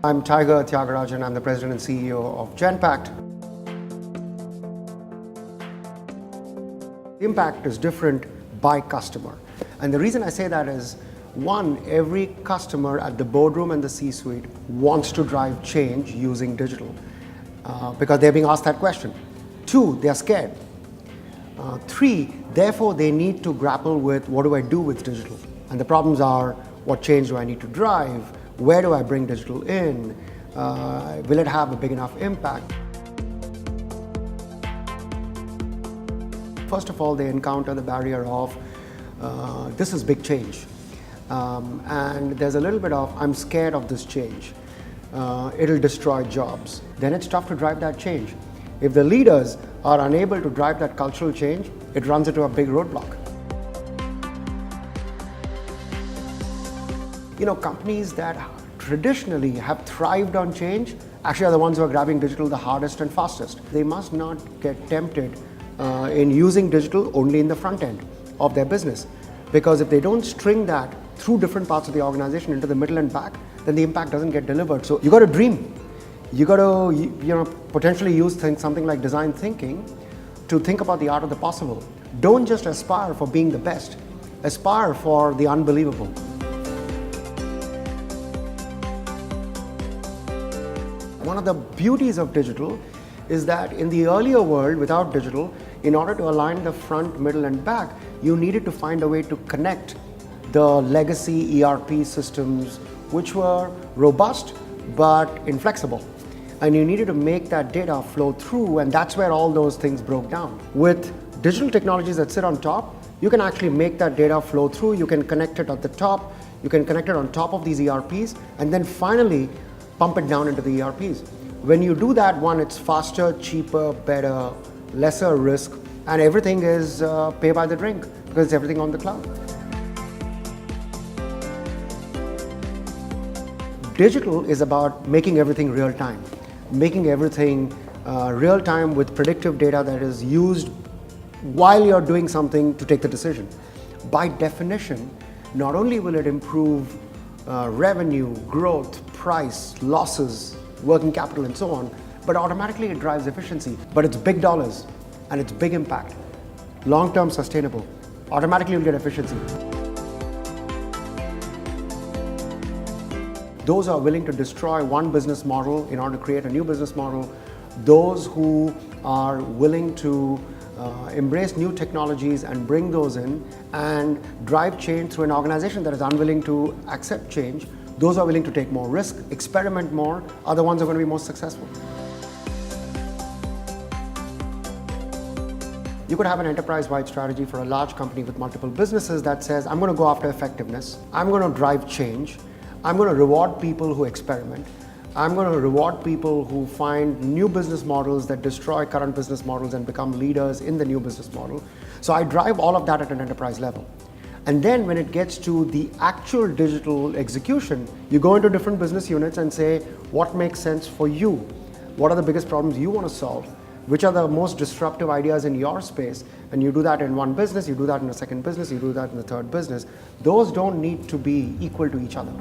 I'm Tiger Tyagarajan. I'm the President and CEO of Genpact. Impact is different by customer. And the reason I say that is, one, every customer at the boardroom and the C-suite wants to drive change using digital because they're being asked that question. Two, they're scared. Three, therefore they need to grapple with what do I do with digital? And the problems are, what change do I need to drive? Where do I bring digital in? Will it have a big enough impact? First of all, they encounter the barrier of, this is big change. And there's a little bit of, I'm scared of this change. It'll destroy jobs. Then it's tough to drive that change. If the leaders are unable to drive that cultural change, it runs into a big roadblock. You know, companies that traditionally have thrived on change actually are the ones who are grabbing digital the hardest and fastest. They must not get tempted in using digital only in the front end of their business. Because if they don't string that through different parts of the organization into the middle and back, then the impact doesn't get delivered. So you got to dream. You got to potentially use something like design thinking to think about the art of the possible. Don't just aspire for being the best. Aspire for the unbelievable. One of the beauties of digital is that in the earlier world, without digital, in order to align the front, middle, and back, you needed to find a way to connect the legacy ERP systems, which were robust but inflexible. And you needed to make that data flow through, and that's where all those things broke down. With digital technologies that sit on top, you can actually make that data flow through, you can connect it at the top, you can connect it on top of these ERPs, and then finally pump it down into the ERPs. When you do that, one, it's faster, cheaper, better, lesser risk, and everything is pay by the drink because it's everything on the cloud. Digital is about making everything real time, making everything real time with predictive data that is used while you're doing something to take the decision. By definition, not only will it improve revenue, growth, price, losses, working capital, and so on, but automatically it drives efficiency. But it's big dollars and it's big impact, long-term sustainable. Automatically you'll get efficiency. Those who are willing to destroy one business model in order to create a new business model, those who are willing to embrace new technologies and bring those in and drive change through an organization that is unwilling to accept change, those who are willing to take more risk, experiment more, are the ones who are going to be most successful. You could have an enterprise-wide strategy for a large company with multiple businesses that says, I'm going to go after effectiveness, I'm going to drive change, I'm going to reward people who experiment, I'm going to reward people who find new business models that destroy current business models and become leaders in the new business model. So I drive all of that at an enterprise level. And then when it gets to the actual digital execution, you go into different business units and say, what makes sense for you? What are the biggest problems you want to solve? Which are the most disruptive ideas in your space? And you do that in one business, you do that in a second business, you do that in the third business. Those don't need to be equal to each other.